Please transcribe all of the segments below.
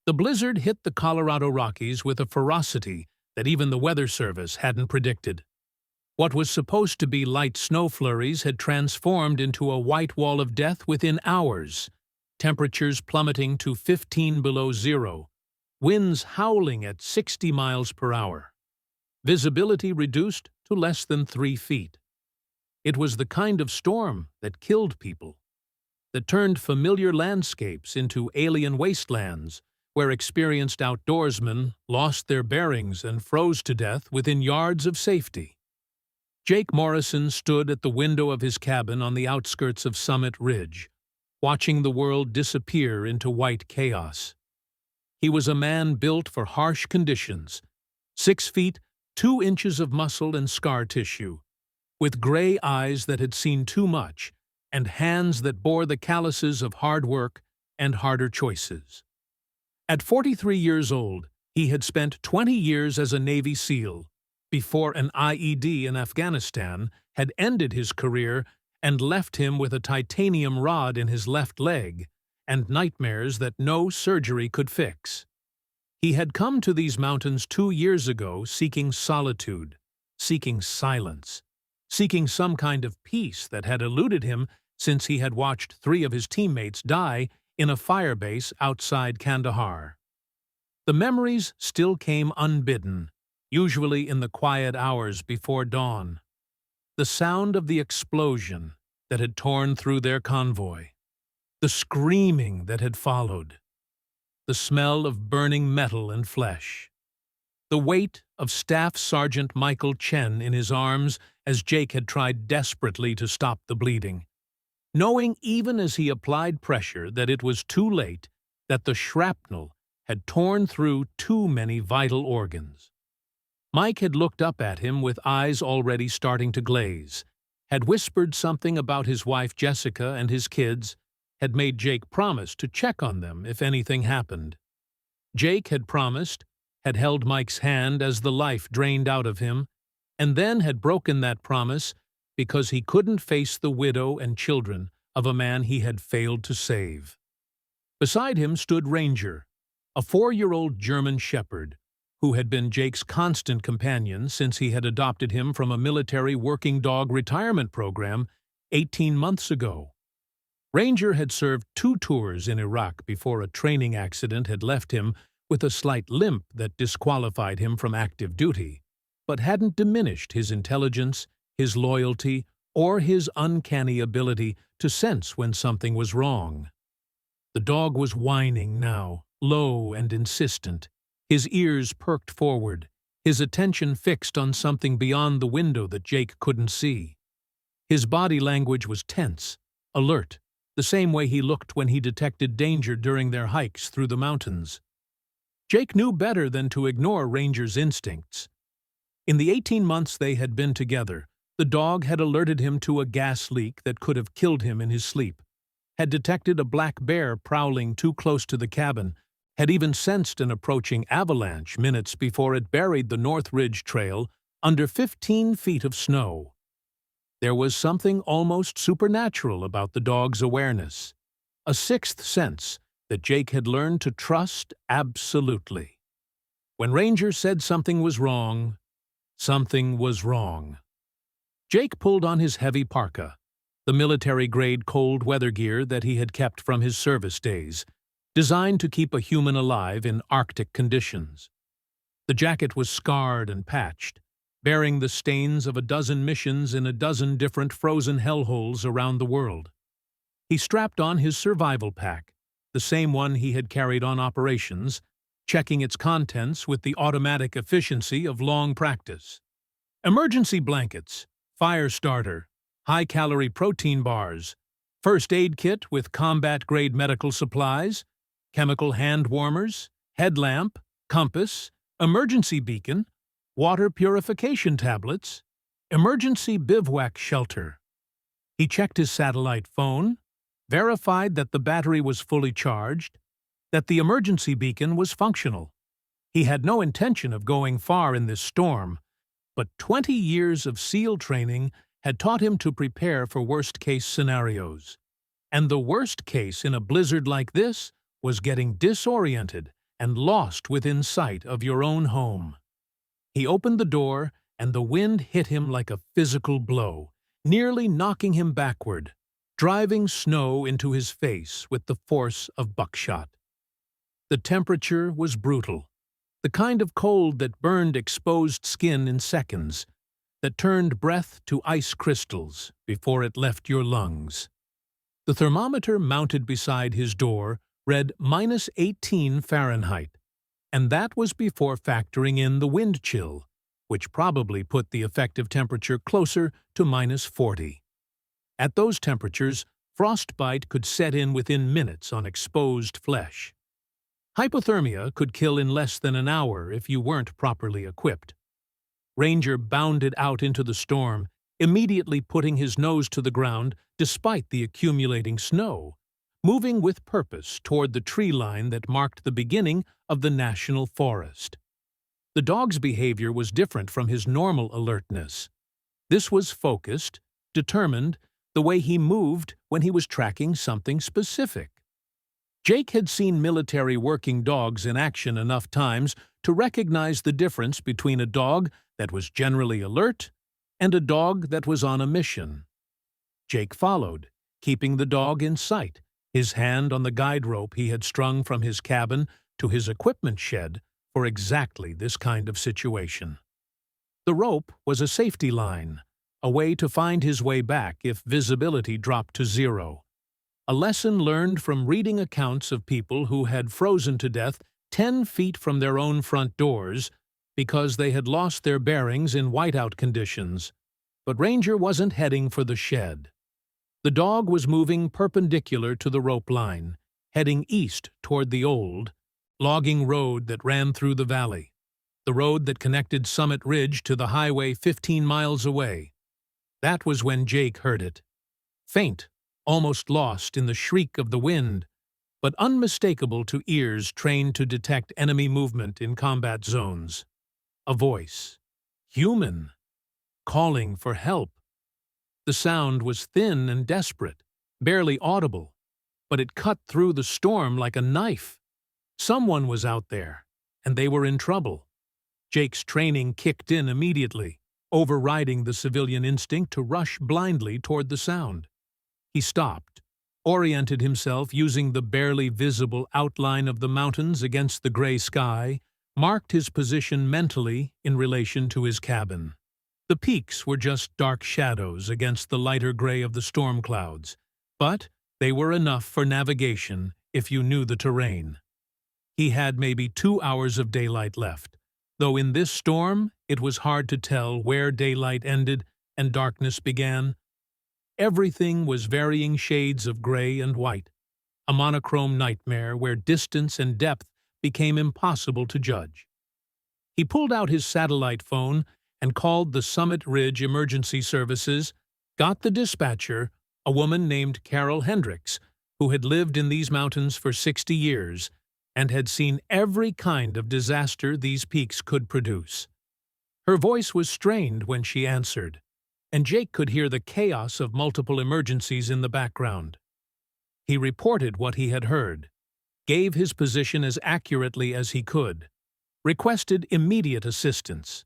The blizzard hit the Colorado Rockies with a ferocity that even the Weather Service hadn't predicted. What was supposed to be light snow flurries had transformed into a white wall of death within hours, temperatures plummeting to 15 below zero, winds howling at 60 miles per hour. Visibility reduced to less than 3 feet. It was the kind of storm that killed people, that turned familiar landscapes into alien wastelands, where experienced outdoorsmen lost their bearings and froze to death within yards of safety. Jake Morrison stood at the window of his cabin on the outskirts of Summit Ridge, watching the world disappear into white chaos. He was a man built for harsh conditions, 6 feet, 2 inches of muscle and scar tissue, with gray eyes that had seen too much and hands that bore the calluses of hard work and harder choices. At 43 years old, he had spent 20 years as a Navy SEAL, before an IED in Afghanistan had ended his career and left him with a titanium rod in his left leg and nightmares that no surgery could fix. He had come to these mountains 2 years ago seeking solitude, seeking silence, seeking some kind of peace that had eluded him since he had watched 3 of his teammates die in a firebase outside Kandahar. The memories still came unbidden, usually in the quiet hours before dawn. The sound of the explosion that had torn through their convoy, the screaming that had followed, the smell of burning metal and flesh, the weight of Staff Sergeant Michael Chen in his arms as Jake had tried desperately to stop the bleeding, knowing even as he applied pressure that it was too late, that the shrapnel had torn through too many vital organs. Mike had looked up at him with eyes already starting to glaze, had whispered something about his wife Jessica and his kids, had made Jake promise to check on them if anything happened. Jake had promised, had held Mike's hand as the life drained out of him, and then had broken that promise because he couldn't face the widow and children of a man he had failed to save. Beside him stood Ranger, a 4-year-old German shepherd, who had been Jake's constant companion since he had adopted him from a military working dog retirement program 18 months ago. Ranger had served 2 tours in Iraq before a training accident had left him with a slight limp that disqualified him from active duty, but hadn't diminished his intelligence, his loyalty, or his uncanny ability to sense when something was wrong. The dog was whining now, low and insistent, his ears perked forward, his attention fixed on something beyond the window that Jake couldn't see. His body language was tense, alert, the same way he looked when he detected danger during their hikes through the mountains. Jake knew better than to ignore Ranger's instincts. In the 18 months they had been together, the dog had alerted him to a gas leak that could have killed him in his sleep, had detected a black bear prowling too close to the cabin, had even sensed an approaching avalanche minutes before it buried the North Ridge Trail under 15 feet of snow. There was something almost supernatural about the dog's awareness, a sixth sense that Jake had learned to trust absolutely. When Ranger said something was wrong, something was wrong. Jake pulled on his heavy parka, the military-grade cold weather gear that he had kept from his service days, designed to keep a human alive in Arctic conditions. The jacket was scarred and patched, bearing the stains of a dozen missions in a dozen different frozen hellholes around the world. He strapped on his survival pack, the same one he had carried on operations, checking its contents with the automatic efficiency of long practice. Emergency blankets, fire starter, high-calorie protein bars, first aid kit with combat-grade medical supplies, chemical hand warmers, headlamp, compass, emergency beacon, water purification tablets, emergency bivouac shelter. He checked his satellite phone, verified that the battery was fully charged, that the emergency beacon was functional. He had no intention of going far in this storm, but 20 years of SEAL training had taught him to prepare for worst-case scenarios. And the worst case in a blizzard like this was getting disoriented and lost within sight of your own home. He opened the door, and the wind hit him like a physical blow, nearly knocking him backward, driving snow into his face with the force of buckshot. The temperature was brutal, the kind of cold that burned exposed skin in seconds, that turned breath to ice crystals before it left your lungs. The thermometer mounted beside his door read -18 Fahrenheit, and that was before factoring in the wind chill, which probably put the effective temperature closer to -40. At those temperatures, frostbite could set in within minutes on exposed flesh. Hypothermia could kill in less than an hour if you weren't properly equipped. Ranger bounded out into the storm, immediately putting his nose to the ground despite the accumulating snow, moving with purpose toward the tree line that marked the beginning of the national forest. The dog's behavior was different from his normal alertness. This was focused, determined, the way he moved when he was tracking something specific. Jake had seen military working dogs in action enough times to recognize the difference between a dog that was generally alert and a dog that was on a mission. Jake followed, keeping the dog in sight, his hand on the guide rope he had strung from his cabin to his equipment shed for exactly this kind of situation. The rope was a safety line, a way to find his way back if visibility dropped to zero. A lesson learned from reading accounts of people who had frozen to death 10 feet from their own front doors because they had lost their bearings in whiteout conditions. But Ranger wasn't heading for the shed. The dog was moving perpendicular to the rope line, heading east toward the old, logging road that ran through the valley, the road that connected Summit Ridge to the highway 15 miles away. That was when Jake heard it. Faint, almost lost in the shriek of the wind, but unmistakable to ears trained to detect enemy movement in combat zones. A voice. Human. Calling for help. The sound was thin and desperate, barely audible, but it cut through the storm like a knife. Someone was out there, and they were in trouble. Jake's training kicked in immediately, overriding the civilian instinct to rush blindly toward the sound. He stopped, oriented himself using the barely visible outline of the mountains against the gray sky, marked his position mentally in relation to his cabin. The peaks were just dark shadows against the lighter gray of the storm clouds, but they were enough for navigation if you knew the terrain. He had maybe 2 hours of daylight left, though in this storm it was hard to tell where daylight ended and darkness began. Everything was varying shades of gray and white, a monochrome nightmare where distance and depth became impossible to judge. He pulled out his satellite phone and called the Summit Ridge Emergency Services, got the dispatcher, a woman named Carol Hendricks, who had lived in these mountains for 60 years and had seen every kind of disaster these peaks could produce. Her voice was strained when she answered, and Jake could hear the chaos of multiple emergencies in the background. He reported what he had heard, gave his position as accurately as he could, requested immediate assistance.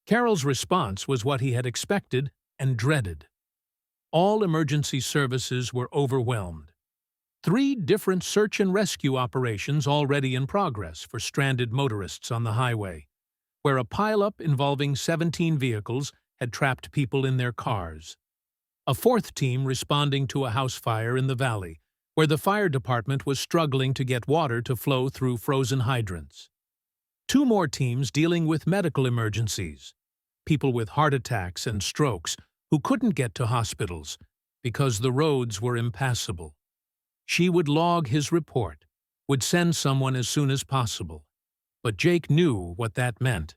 Carol's response was what he had expected and dreaded. All emergency services were overwhelmed. 3 different search and rescue operations already in progress for stranded motorists on the highway, where a pileup involving 17 vehicles had trapped people in their cars. A 4th team responding to a house fire in the valley, where the fire department was struggling to get water to flow through frozen hydrants. 2 more teams dealing with medical emergencies, people with heart attacks and strokes who couldn't get to hospitals because the roads were impassable. She would log his report, would send someone as soon as possible. But Jake knew what that meant.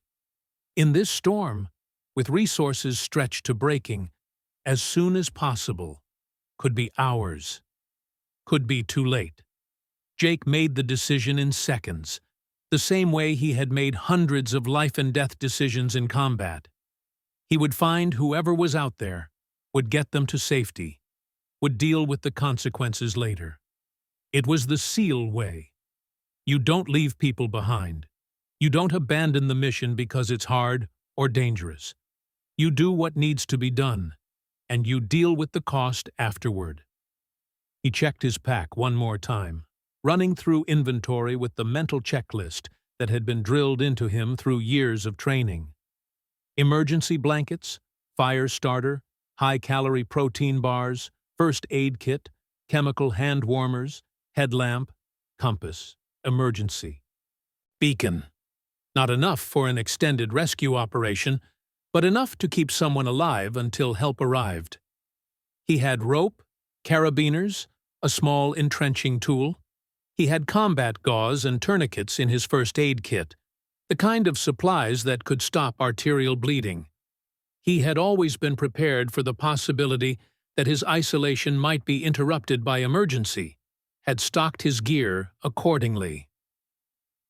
In this storm, with resources stretched to breaking, as soon as possible could be hours, could be too late. Jake made the decision in seconds, the same way he had made hundreds of life-and-death decisions in combat. He would find whoever was out there, would get them to safety, would deal with the consequences later. It was the SEAL way. You don't leave people behind. You don't abandon the mission because it's hard or dangerous. You do what needs to be done, and you deal with the cost afterward. He checked his pack one more time, running through inventory with the mental checklist that had been drilled into him through years of training. Emergency blankets, fire starter, high-calorie protein bars, first aid kit, chemical hand warmers, headlamp, compass, emergency. Beacon. Not enough for an extended rescue operation, but enough to keep someone alive until help arrived. He had rope, carabiners, a small entrenching tool. He had combat gauze and tourniquets in his first aid kit, the kind of supplies that could stop arterial bleeding. He had always been prepared for the possibility that his isolation might be interrupted by emergency, had stocked his gear accordingly.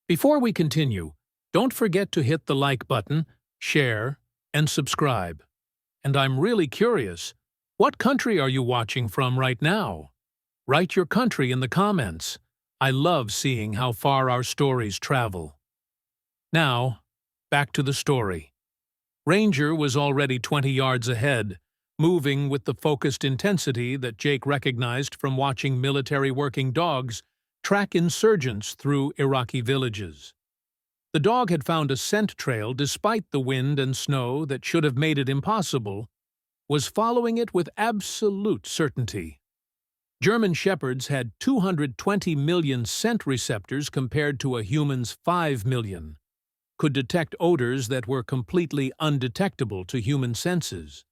Before we continue, don't forget to hit the like button, share, and subscribe. And I'm really curious, what country are you watching from right now? Write your country in the comments. I love seeing how far our stories travel. Now, back to the story. Ranger was already 20 yards ahead, moving with the focused intensity that Jake recognized from watching military working dogs track insurgents through Iraqi villages. The dog had found a scent trail despite the wind and snow that should have made it impossible, was following it with absolute certainty. German Shepherds had 220 million scent receptors compared to a human's 5 million, could detect odors that were completely undetectable to human senses.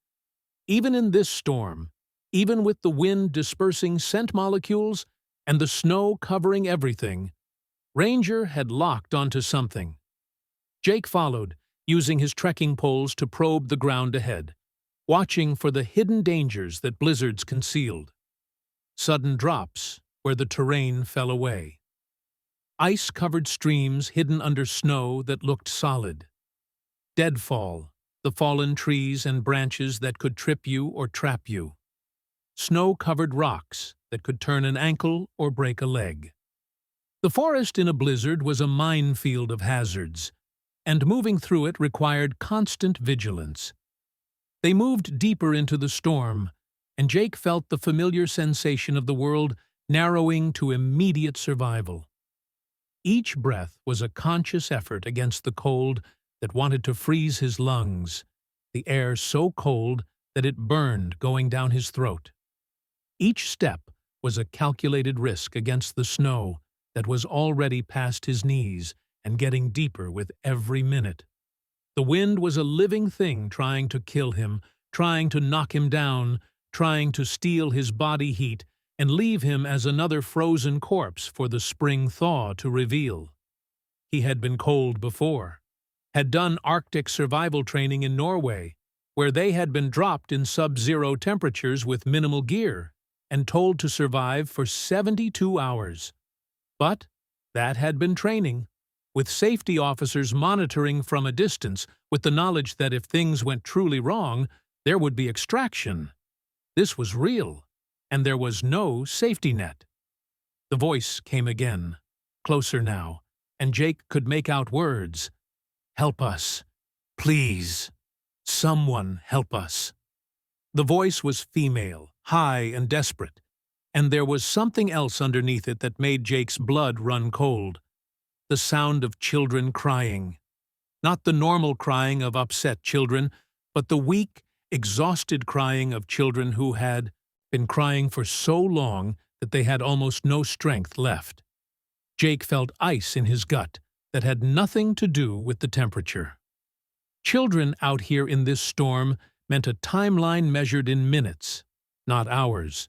Even in this storm, even with the wind dispersing scent molecules and the snow covering everything, Ranger had locked onto something. Jake followed, using his trekking poles to probe the ground ahead, watching for the hidden dangers that blizzards concealed. Sudden drops where the terrain fell away. Ice-covered streams hidden under snow that looked solid. Deadfall, the fallen trees and branches that could trip you or trap you. Snow-covered rocks that could turn an ankle or break a leg. The forest in a blizzard was a minefield of hazards, and moving through it required constant vigilance. They moved deeper into the storm, and Jake felt the familiar sensation of the world narrowing to immediate survival. Each breath was a conscious effort against the cold that wanted to freeze his lungs, the air so cold that it burned going down his throat. Each step was a calculated risk against the snow that was already past his knees and getting deeper with every minute. The wind was a living thing trying to kill him, trying to knock him down, trying to steal his body heat and leave him as another frozen corpse for the spring thaw to reveal. He had been cold before, had done Arctic survival training in Norway, where they had been dropped in sub-zero temperatures with minimal gear and told to survive for 72 hours. But that had been training, with safety officers monitoring from a distance, with the knowledge that if things went truly wrong, there would be extraction. This was real, and there was no safety net. The voice came again, closer now, and Jake could make out words. "Help us. Please. Someone help us." The voice was female, high and desperate, and there was something else underneath it that made Jake's blood run cold. The sound of children crying. Not the normal crying of upset children, but the weak, exhausted crying of children who had been crying for so long that they had almost no strength left. Jake felt ice in his gut that had nothing to do with the temperature. Children out here in this storm meant a timeline measured in minutes, not hours.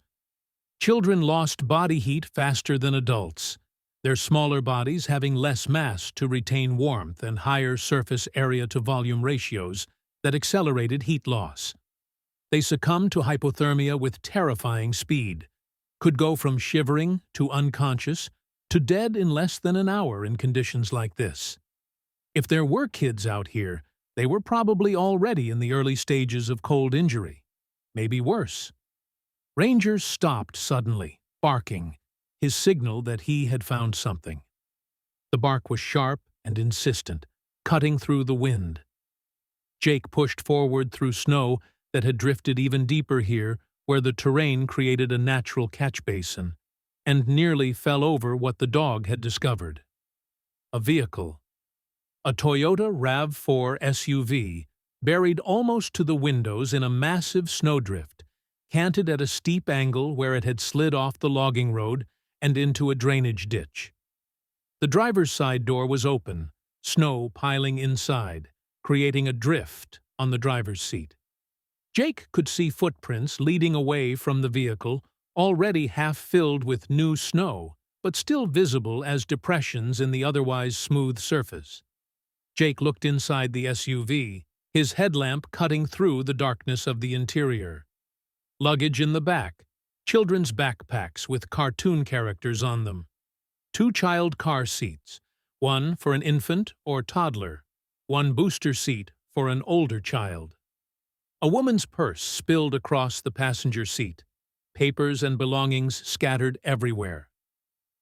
Children lost body heat faster than adults, their smaller bodies having less mass to retain warmth and higher surface area-to-volume ratios that accelerated heat loss. They succumbed to hypothermia with terrifying speed, could go from shivering to unconscious to dead in less than an hour in conditions like this. If there were kids out here, they were probably already in the early stages of cold injury, maybe worse. Ranger stopped suddenly, barking, his signal that he had found something. The bark was sharp and insistent, cutting through the wind. Jake pushed forward through snow that had drifted even deeper here, where the terrain created a natural catch basin, and nearly fell over what the dog had discovered. A vehicle. A Toyota RAV4 SUV, buried almost to the windows in a massive snowdrift, canted at a steep angle where it had slid off the logging road and into a drainage ditch. The driver's side door was open, snow piling inside, creating a drift on the driver's seat. Jake could see footprints leading away from the vehicle, already half filled with new snow, but still visible as depressions in the otherwise smooth surface. Jake looked inside the SUV, his headlamp cutting through the darkness of the interior. Luggage in the back, children's backpacks with cartoon characters on them. 2 child car seats, one for an infant or toddler, one booster seat for an older child. A woman's purse spilled across the passenger seat, papers and belongings scattered everywhere.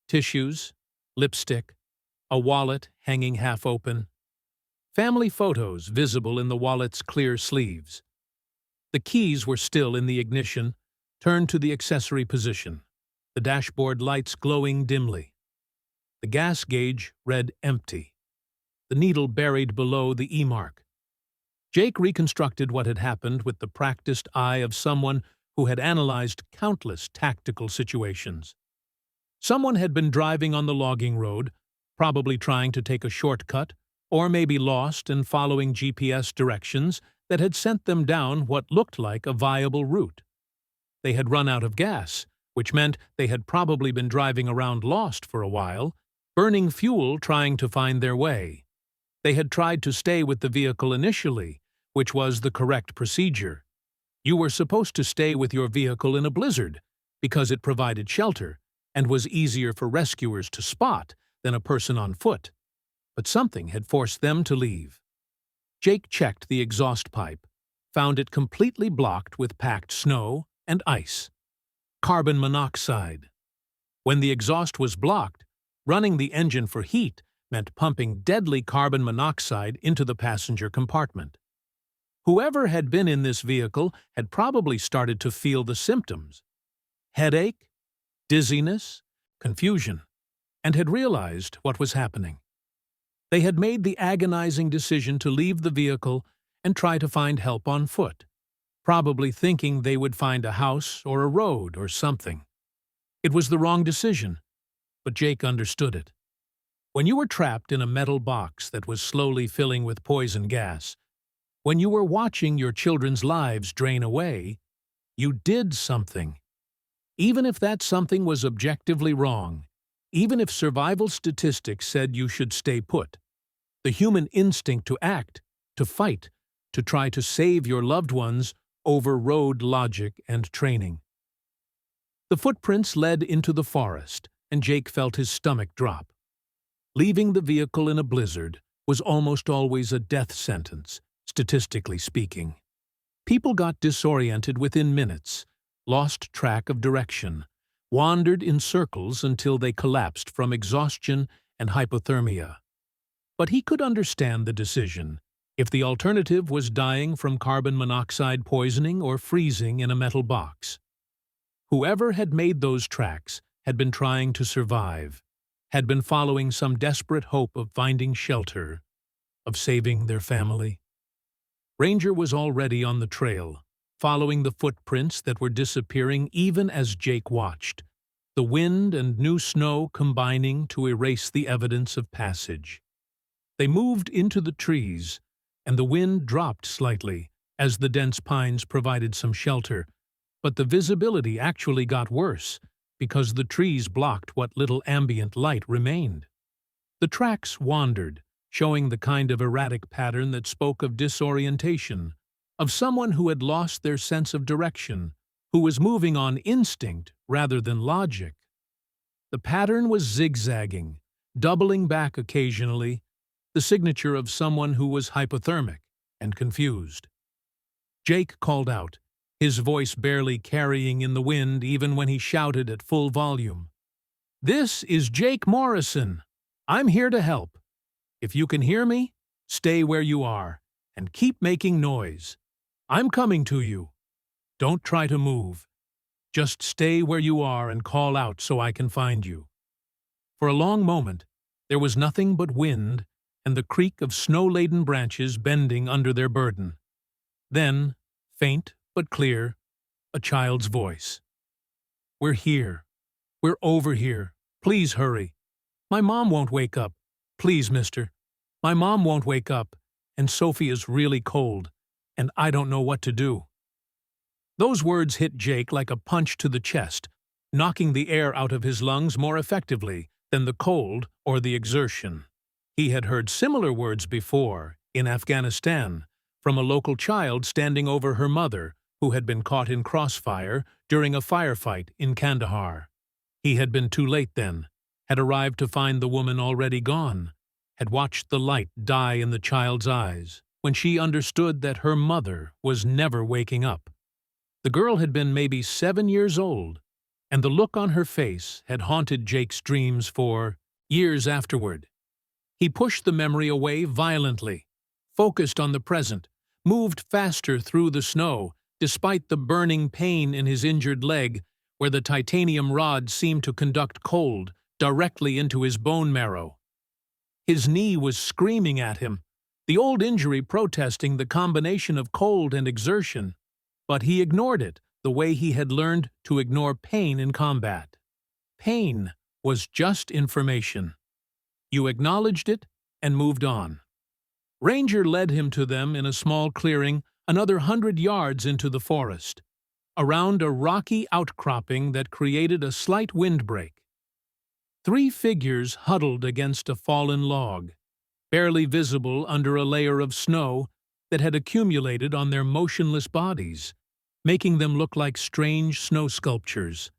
Tissues, lipstick, a wallet hanging half open. Family photos visible in the wallet's clear sleeves. The keys were still in the ignition, turned to the accessory position, the dashboard lights glowing dimly. The gas gauge read empty, the needle buried below the E-mark. Jake reconstructed what had happened with the practiced eye of someone who had analyzed countless tactical situations. Someone had been driving on the logging road, probably trying to take a shortcut, or maybe lost and following GPS directions that had sent them down what looked like a viable route. They had run out of gas, which meant they had probably been driving around lost for a while, burning fuel trying to find their way. They had tried to stay with the vehicle initially, which was the correct procedure. You were supposed to stay with your vehicle in a blizzard, because it provided shelter and was easier for rescuers to spot than a person on foot. But something had forced them to leave. Jake checked the exhaust pipe, found it completely blocked with packed snow and ice. Carbon monoxide. When the exhaust was blocked, running the engine for heat meant pumping deadly carbon monoxide into the passenger compartment. Whoever had been in this vehicle had probably started to feel the symptoms: headache, dizziness, confusion, and had realized what was happening. They had made the agonizing decision to leave the vehicle and try to find help on foot, probably thinking they would find a house or a road or something. It was the wrong decision, but Jake understood it. When you were trapped in a metal box that was slowly filling with poison gas, when you were watching your children's lives drain away, you did something. Even if that something was objectively wrong, even if survival statistics said you should stay put, the human instinct to act, to fight, to try to save your loved ones overrode logic and training. The footprints led into the forest, and Jake felt his stomach drop. Leaving the vehicle in a blizzard was almost always a death sentence, statistically speaking. People got disoriented within minutes, lost track of direction, wandered in circles until they collapsed from exhaustion and hypothermia. But he could understand the decision, if the alternative was dying from carbon monoxide poisoning or freezing in a metal box. Whoever had made those tracks had been trying to survive, had been following some desperate hope of finding shelter, of saving their family. Ranger was already on the trail, following the footprints that were disappearing even as Jake watched, the wind and new snow combining to erase the evidence of passage. They moved into the trees, and the wind dropped slightly as the dense pines provided some shelter, but the visibility actually got worse because the trees blocked what little ambient light remained. The tracks wandered, showing the kind of erratic pattern that spoke of disorientation, of someone who had lost their sense of direction, who was moving on instinct rather than logic. The pattern was zigzagging, doubling back occasionally, the signature of someone who was hypothermic and confused. Jake called out, his voice barely carrying in the wind even when he shouted at full volume. "This is Jake Morrison. I'm here to help. If you can hear me, stay where you are and keep making noise. I'm coming to you. Don't try to move. Just stay where you are and call out so I can find you." For a long moment, there was nothing but wind and the creak of snow-laden branches bending under their burden. Then, faint but clear, a child's voice. "We're here. We're over here. Please hurry. My mom won't wake up. Please, mister. My mom won't wake up, and Sophie is really cold, and I don't know what to do." Those words hit Jake like a punch to the chest, knocking the air out of his lungs more effectively than the cold or the exertion. He had heard similar words before, in Afghanistan, from a local child standing over her mother who had been caught in crossfire during a firefight in Kandahar. He had been too late then, had arrived to find the woman already gone, had watched the light die in the child's eyes when she understood that her mother was never waking up. The girl had been maybe 7 years old, and the look on her face had haunted Jake's dreams for years afterward. He pushed the memory away violently, focused on the present, moved faster through the snow, despite the burning pain in his injured leg, where the titanium rod seemed to conduct cold directly into his bone marrow. His knee was screaming at him, the old injury protesting the combination of cold and exertion, but he ignored it the way he had learned to ignore pain in combat. Pain was just information. You acknowledged it and moved on. Ranger led him to them in a small clearing another 100 yards into the forest, around a rocky outcropping that created a slight windbreak. 3 figures huddled against a fallen log, barely visible under a layer of snow that had accumulated on their motionless bodies, making them look like strange snow sculptures.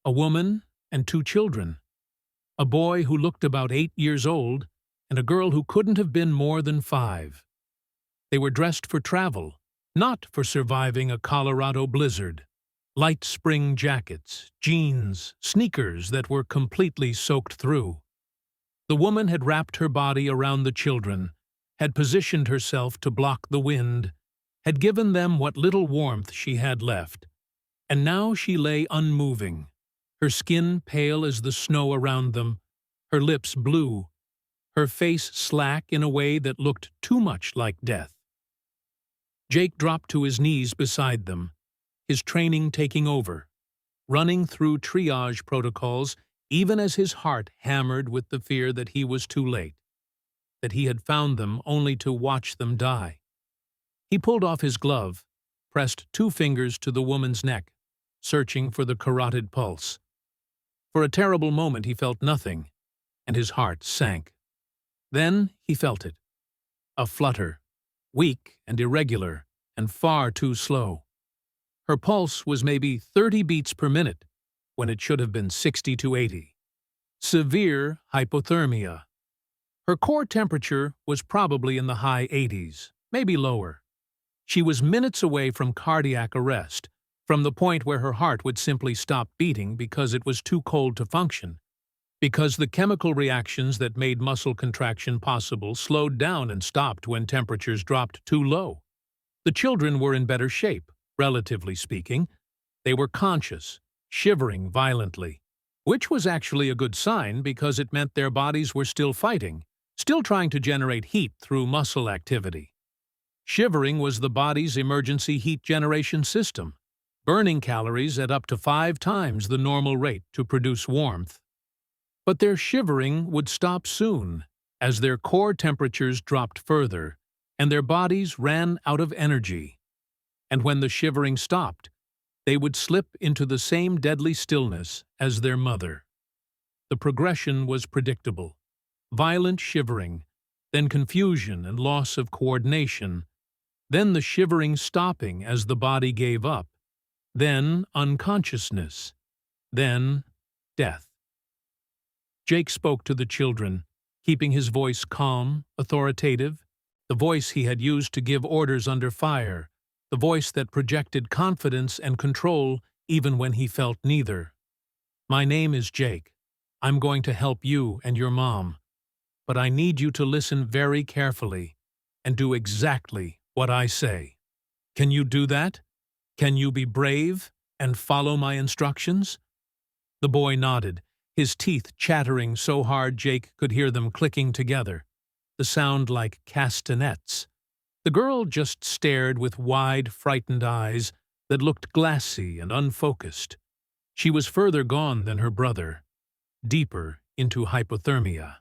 A woman and 2 children. A boy who looked about 8 years old, and a girl who couldn't have been more than 5. They were dressed for travel, not for surviving a Colorado blizzard. Light spring jackets, jeans, sneakers that were completely soaked through. The woman had wrapped her body around the children, had positioned herself to block the wind, had given them what little warmth she had left, and now she lay unmoving, her skin pale as the snow around them, her lips blue, her face slack in a way that looked too much like death. Jake dropped to his knees beside them, his training taking over, running through triage protocols even as his heart hammered with the fear that he was too late, that he had found them only to watch them die. He pulled off his glove, pressed 2 fingers to the woman's neck, searching for the carotid pulse. For a terrible moment he felt nothing, and his heart sank. Then he felt it. A flutter, weak and irregular, and far too slow. Her pulse was maybe 30 beats per minute, when it should have been 60 to 80. Severe hypothermia. Her core temperature was probably in the high 80s, maybe lower. She was minutes away from cardiac arrest, from the point where her heart would simply stop beating because it was too cold to function, because the chemical reactions that made muscle contraction possible slowed down and stopped when temperatures dropped too low. The children were in better shape, relatively speaking. They were conscious, shivering violently, which was actually a good sign because it meant their bodies were still fighting, still trying to generate heat through muscle activity. Shivering was the body's emergency heat generation system, burning calories at up to 5 times the normal rate to produce warmth. But their shivering would stop soon, as their core temperatures dropped further, and their bodies ran out of energy. And when the shivering stopped, they would slip into the same deadly stillness as their mother. The progression was predictable. Violent shivering, then confusion and loss of coordination, then the shivering stopping as the body gave up, then unconsciousness, then death. Jake spoke to the children, keeping his voice calm, authoritative, the voice he had used to give orders under fire, the voice that projected confidence and control even when he felt neither. "My name is Jake. I'm going to help you and your mom. but I need you to listen very carefully and do exactly what I say. Can you do that? Can you be brave and follow my instructions?" The boy nodded, his teeth chattering so hard Jake could hear them clicking together, the sound like castanets. The girl just stared with wide, frightened eyes that looked glassy and unfocused. She was further gone than her brother, deeper into hypothermia.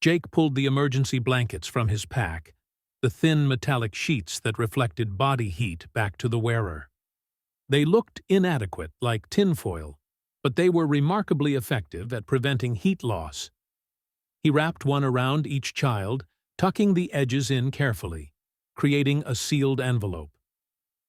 Jake pulled the emergency blankets from his pack, the thin metallic sheets that reflected body heat back to the wearer. They looked inadequate, like tinfoil, but they were remarkably effective at preventing heat loss. He wrapped one around each child, tucking the edges in carefully, creating a sealed envelope.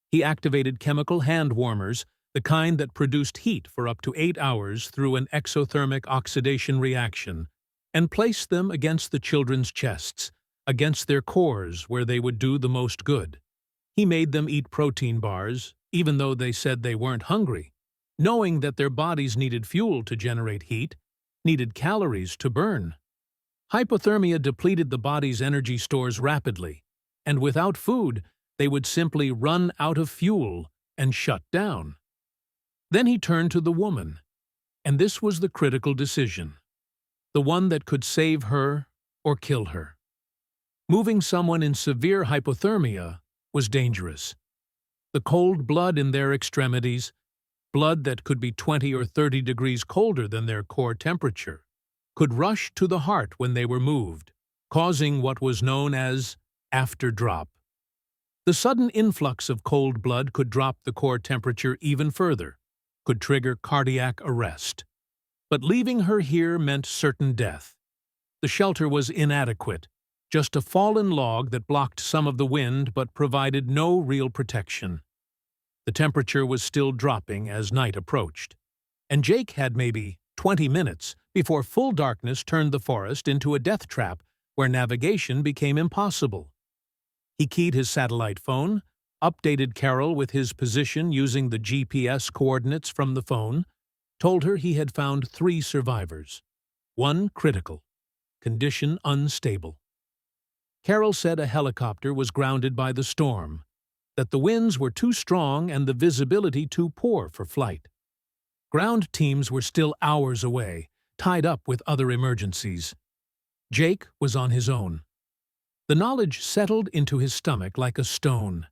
He activated chemical hand warmers, the kind that produced heat for up to 8 hours through an exothermic oxidation reaction, and placed them against the children's chests, against their cores where they would do the most good. He made them eat protein bars, even though they said they weren't hungry, knowing that their bodies needed fuel to generate heat, needed calories to burn. Hypothermia depleted the body's energy stores rapidly, and without food, they would simply run out of fuel and shut down. Then he turned to the woman, and this was the critical decision, the one that could save her or kill her. Moving someone in severe hypothermia was dangerous. The cold blood in their extremities, blood that could be 20 or 30 degrees colder than their core temperature, could rush to the heart when they were moved, causing what was known as after-drop. The sudden influx of cold blood could drop the core temperature even further, could trigger cardiac arrest. But leaving her here meant certain death. The shelter was inadequate, just a fallen log that blocked some of the wind but provided no real protection. The temperature was still dropping as night approached, and Jake had maybe 20 minutes before full darkness turned the forest into a death trap where navigation became impossible. He keyed his satellite phone, updated Carol with his position using the GPS coordinates from the phone, told her he had found 3 survivors. 1 critical, condition unstable. Carol said a helicopter was grounded by the storm, that the winds were too strong and the visibility too poor for flight. Ground teams were still hours away, tied up with other emergencies. Jake was on his own. The knowledge settled into his stomach like a stone.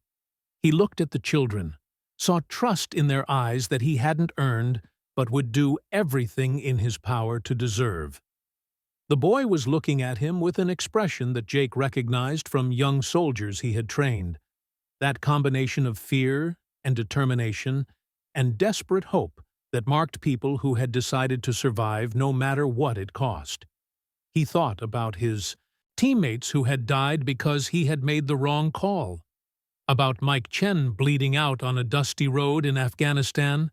He looked at the children, saw trust in their eyes that he hadn't earned but would do everything in his power to deserve. The boy was looking at him with an expression that Jake recognized from young soldiers he had trained, that combination of fear and determination and desperate hope that marked people who had decided to survive no matter what it cost. He thought about his teammates who had died because he had made the wrong call, about Mike Chen bleeding out on a dusty road in Afghanistan,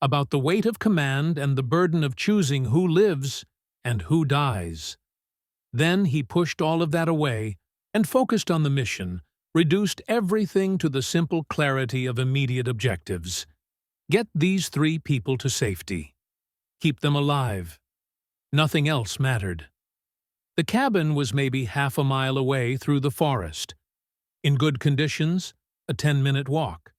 about the weight of command and the burden of choosing who lives and who dies. Then he pushed all of that away and focused on the mission, reduced everything to the simple clarity of immediate objectives. Get these 3 people to safety. Keep them alive. Nothing else mattered. The cabin was maybe half a mile away through the forest. In good conditions, a 10-minute walk.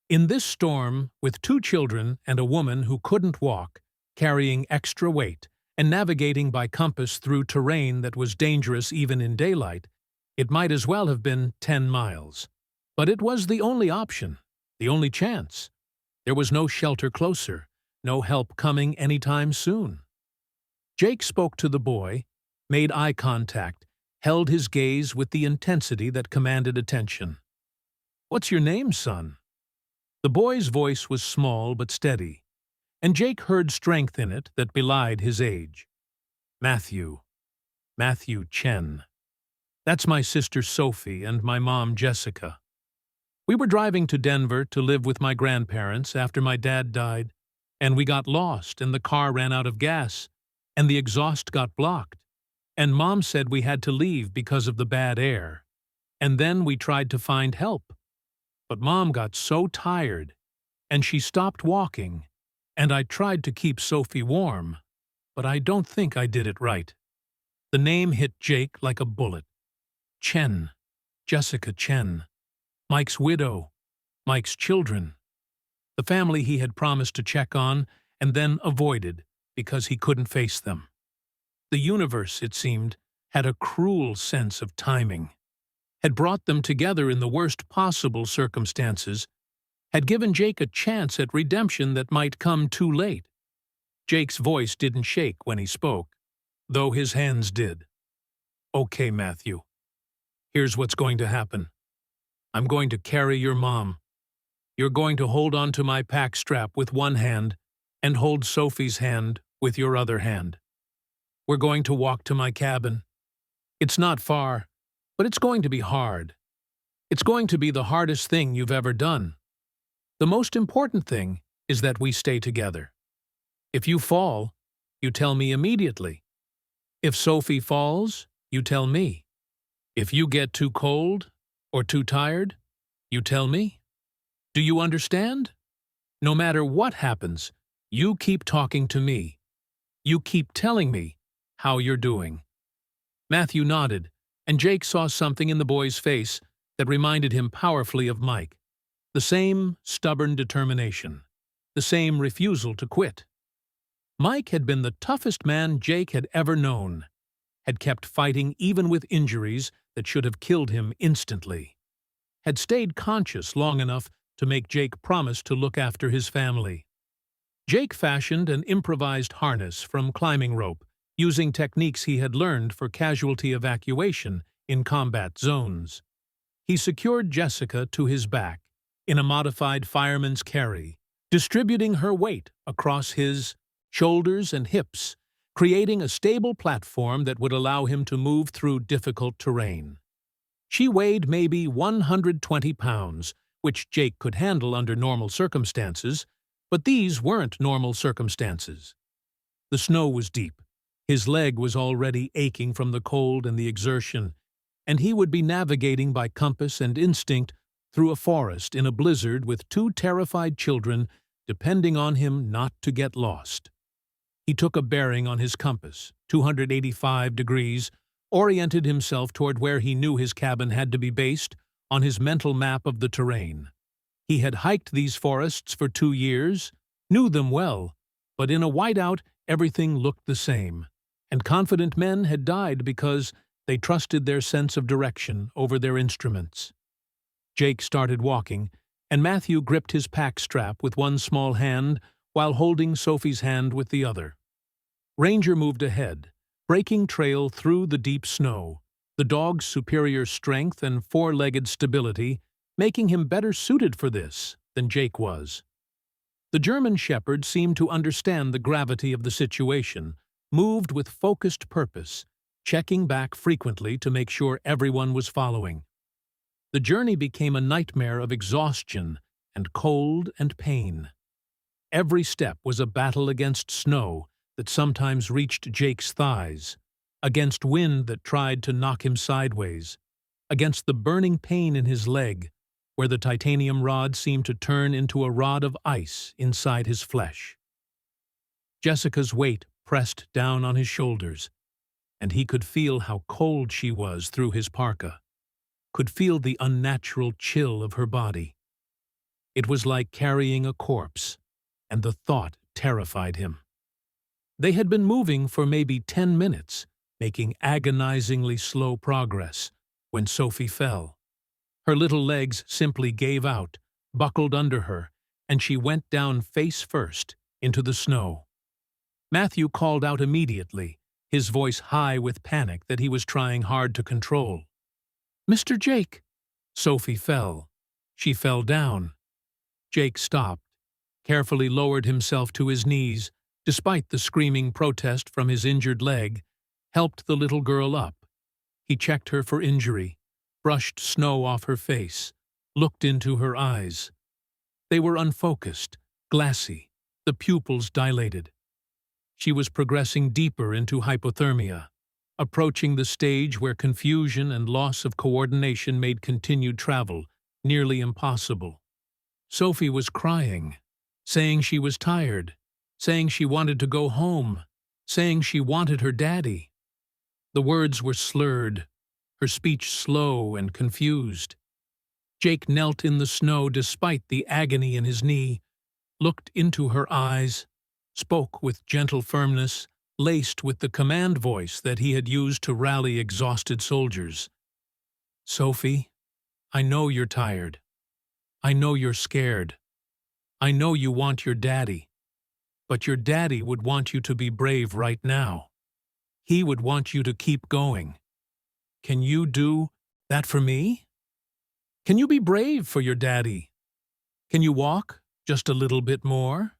In this storm, with 2 children and a woman who couldn't walk, carrying extra weight, and navigating by compass through terrain that was dangerous even in daylight, it might as well have been 10 miles. But it was the only option, the only chance. There was no shelter closer, no help coming anytime soon. Jake spoke to the boy, made eye contact, held his gaze with the intensity that commanded attention. "What's your name, son?" The boy's voice was small but steady, and Jake heard strength in it that belied his age. Matthew Chen. That's my sister Sophie and my mom Jessica. We were driving to Denver to live with my grandparents after my dad died, and we got lost and the car ran out of gas, and the exhaust got blocked, and Mom said we had to leave because of the bad air. And then we tried to find help. But Mom got so tired, and she stopped walking, and I tried to keep Sophie warm, but I don't think I did it right. The name hit Jake like a bullet. Chen. Jessica Chen. Mike's widow. Mike's children. The family he had promised to check on and then avoided because he couldn't face them. The universe, it seemed, had a cruel sense of timing, had brought them together in the worst possible circumstances, had given Jake a chance at redemption that might come too late. Jake's voice didn't shake when he spoke, though his hands did. "Okay, Matthew. Here's what's going to happen. I'm going to carry your mom. You're going to hold on to my pack strap with one hand and hold Sophie's hand with your other hand. We're going to walk to my cabin. It's not far, but it's going to be hard. It's going to be the hardest thing you've ever done. The most important thing is that we stay together. If you fall, you tell me immediately. If Sophie falls, you tell me. If you get too cold or too tired, you tell me. Do you understand? No matter what happens, you keep talking to me. You keep telling me how you're doing." Matthew nodded, and Jake saw something in the boy's face that reminded him powerfully of Mike. The same stubborn determination, the same refusal to quit. Mike had been the toughest man Jake had ever known, had kept fighting even with injuries that should have killed him instantly, had stayed conscious long enough to make Jake promise to look after his family. Jake fashioned an improvised harness from climbing rope, using techniques he had learned for casualty evacuation in combat zones. He secured Jessica to his back in a modified fireman's carry, distributing her weight across his shoulders and hips, creating a stable platform that would allow him to move through difficult terrain. She weighed maybe 120 pounds, which Jake could handle under normal circumstances, but these weren't normal circumstances. The snow was deep. His leg was already aching from the cold and the exertion, and he would be navigating by compass and instinct through a forest in a blizzard with two terrified children depending on him not to get lost. He took a bearing on his compass, 285 degrees, oriented himself toward where he knew his cabin had to be based on his mental map of the terrain. He had hiked these forests for 2 years, knew them well, but in a whiteout everything looked the same, and confident men had died because they trusted their sense of direction over their instruments. Jake started walking, and Matthew gripped his pack strap with one small hand while holding Sophie's hand with the other. Ranger moved ahead, breaking trail through the deep snow, the dog's superior strength and four-legged stability making him better suited for this than Jake was. The German shepherd seemed to understand the gravity of the situation, moved with focused purpose, checking back frequently to make sure everyone was following. The journey became a nightmare of exhaustion and cold and pain. Every step was a battle against snow that sometimes reached Jake's thighs, against wind that tried to knock him sideways, against the burning pain in his leg, where the titanium rod seemed to turn into a rod of ice inside his flesh. Jessica's weight pressed down on his shoulders, and he could feel how cold she was through his parka, could feel the unnatural chill of her body. It was like carrying a corpse, and the thought terrified him. They had been moving for maybe 10 minutes, making agonizingly slow progress, when Sophie fell. Her little legs simply gave out, buckled under her, and she went down face first into the snow. Matthew called out immediately, his voice high with panic that he was trying hard to control. "Mr. Jake!" Sophie fell. She fell down. Jake stopped, carefully lowered himself to his knees, despite the screaming protest from his injured leg, helped the little girl up. He checked her for injury, brushed snow off her face, looked into her eyes. They were unfocused, glassy, the pupils dilated. She was progressing deeper into hypothermia, approaching the stage where confusion and loss of coordination made continued travel nearly impossible. Sophie was crying, saying she was tired, saying she wanted to go home, saying she wanted her daddy. The words were slurred, her speech slow and confused. Jake knelt in the snow despite the agony in his knee, looked into her eyes, spoke with gentle firmness, laced with the command voice that he had used to rally exhausted soldiers. "Sophie, I know you're tired. I know you're scared. I know you want your daddy. But your daddy would want you to be brave right now. He would want you to keep going. Can you do that for me? Can you be brave for your daddy? Can you walk just a little bit more?"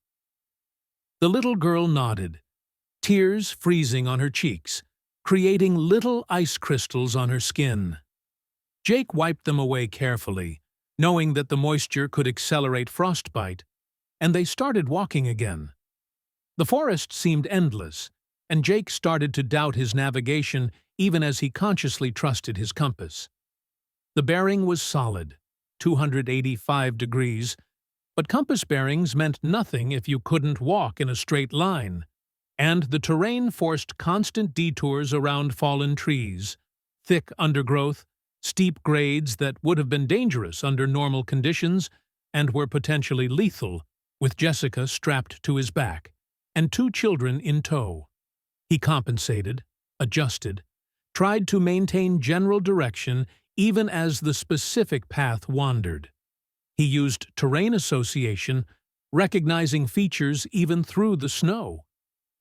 The little girl nodded, tears freezing on her cheeks, creating little ice crystals on her skin. Jake wiped them away carefully, knowing that the moisture could accelerate frostbite, and they started walking again. The forest seemed endless, and Jake started to doubt his navigation even as he consciously trusted his compass. The bearing was solid, 285 degrees, but compass bearings meant nothing if you couldn't walk in a straight line, and the terrain forced constant detours around fallen trees, thick undergrowth, steep grades that would have been dangerous under normal conditions and were potentially lethal, with Jessica strapped to his back and 2 children in tow. He compensated, adjusted, tried to maintain general direction even as the specific path wandered. He used terrain association, recognizing features even through the snow.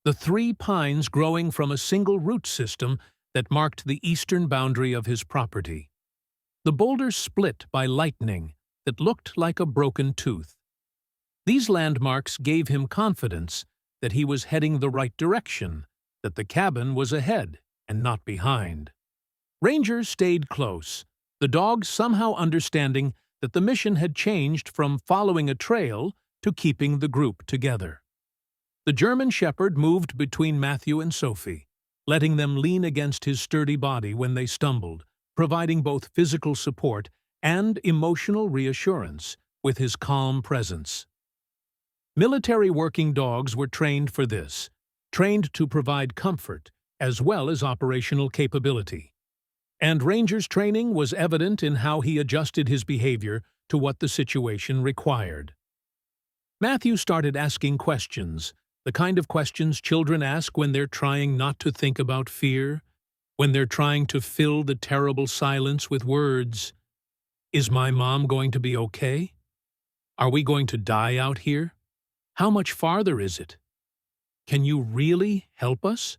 The 3 pines growing from a single root system that marked the eastern boundary of his property. The boulder split by lightning that looked like a broken tooth. These landmarks gave him confidence that he was heading the right direction, that the cabin was ahead and not behind. Rangers stayed close, the dogs somehow understanding that the mission had changed from following a trail to keeping the group together. The German shepherd moved between Matthew and Sophie, letting them lean against his sturdy body when they stumbled, providing both physical support and emotional reassurance with his calm presence. Military working dogs were trained for this, trained to provide comfort as well as operational capability. And Ranger's training was evident in how he adjusted his behavior to what the situation required. Matthew started asking questions, the kind of questions children ask when they're trying not to think about fear, when they're trying to fill the terrible silence with words. "Is my mom going to be okay? Are we going to die out here? How much farther is it? Can you really help us?"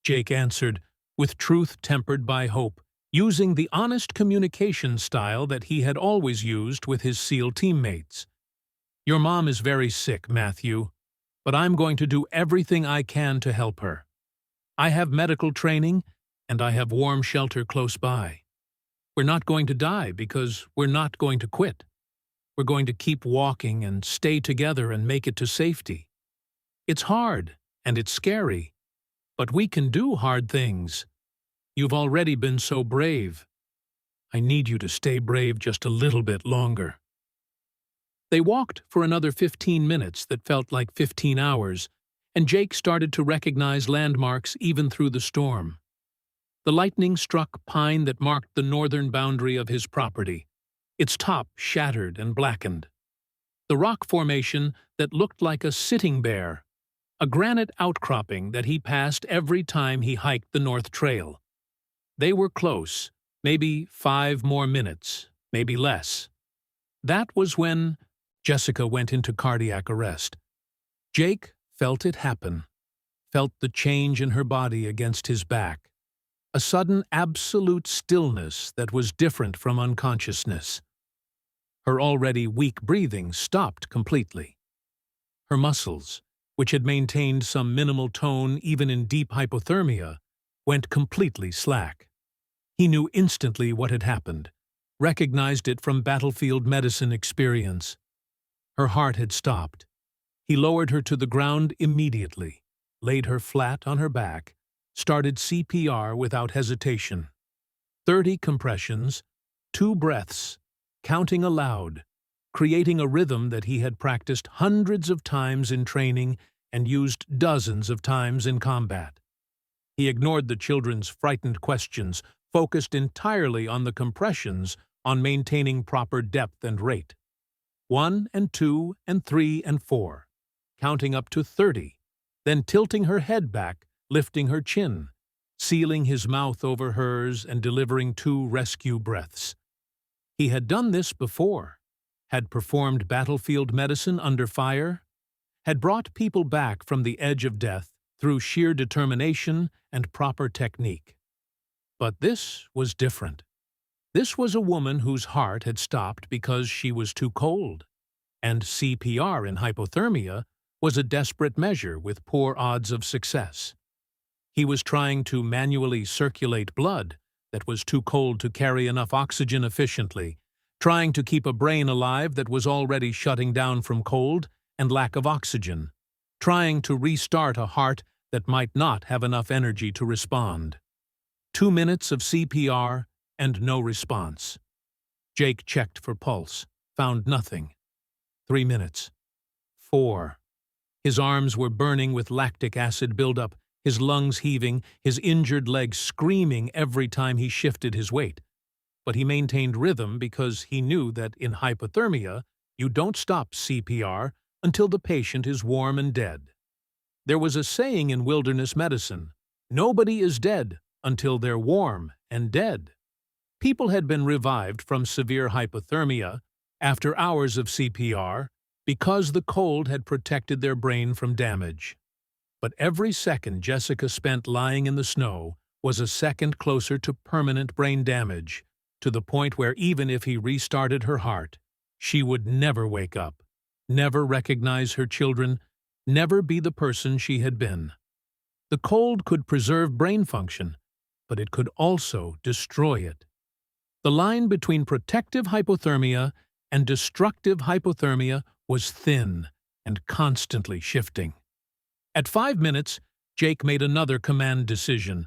Jake answered, with truth tempered by hope, using the honest communication style that he had always used with his SEAL teammates. "Your mom is very sick, Matthew, but I'm going to do everything I can to help her. I have medical training, and I have warm shelter close by. We're not going to die because we're not going to quit. We're going to keep walking and stay together and make it to safety. It's hard, and it's scary, but we can do hard things. You've already been so brave. I need you to stay brave just a little bit longer." They walked for another 15 minutes that felt like 15 hours, and Jake started to recognize landmarks even through the storm. The lightning-struck pine that marked the northern boundary of his property, its top shattered and blackened. The rock formation that looked like a sitting bear, a granite outcropping that he passed every time he hiked the North Trail. They were close, maybe 5 more minutes, maybe less. That was when Jessica went into cardiac arrest. Jake felt it happen, felt the change in her body against his back, a sudden absolute stillness that was different from unconsciousness. Her already weak breathing stopped completely. Her muscles, which had maintained some minimal tone even in deep hypothermia, went completely slack. He knew instantly what had happened, recognized it from battlefield medicine experience. Her heart had stopped. He lowered her to the ground immediately, laid her flat on her back, started CPR without hesitation. 30 compressions, 2 breaths, counting aloud, creating a rhythm that he had practiced hundreds of times in training and used dozens of times in combat. He ignored the children's frightened questions, focused entirely on the compressions, on maintaining proper depth and rate. 1 and 2 and 3 and 4, counting up to 30, then tilting her head back, lifting her chin, sealing his mouth over hers and delivering 2 rescue breaths. He had done this before, had performed battlefield medicine under fire, had brought people back from the edge of death through sheer determination and proper technique. But this was different. This was a woman whose heart had stopped because she was too cold, and CPR in hypothermia was a desperate measure with poor odds of success. He was trying to manually circulate blood that was too cold to carry enough oxygen efficiently, trying to keep a brain alive that was already shutting down from cold and lack of oxygen, trying to restart a heart that might not have enough energy to respond. 2 minutes of CPR and no response. Jake checked for pulse, found nothing. 3 minutes. 4. His arms were burning with lactic acid buildup, his lungs heaving, his injured legs screaming every time he shifted his weight. But he maintained rhythm because he knew that in hypothermia, you don't stop CPR until the patient is warm and dead. There was a saying in wilderness medicine, "Nobody is dead until they're warm and dead." People had been revived from severe hypothermia after hours of CPR because the cold had protected their brain from damage. But every second Jessica spent lying in the snow was a second closer to permanent brain damage, to the point where even if he restarted her heart, she would never wake up, never recognize her children, never be the person she had been. The cold could preserve brain function, but it could also destroy it. The line between protective hypothermia and destructive hypothermia was thin and constantly shifting. At 5 minutes, Jake made another command decision,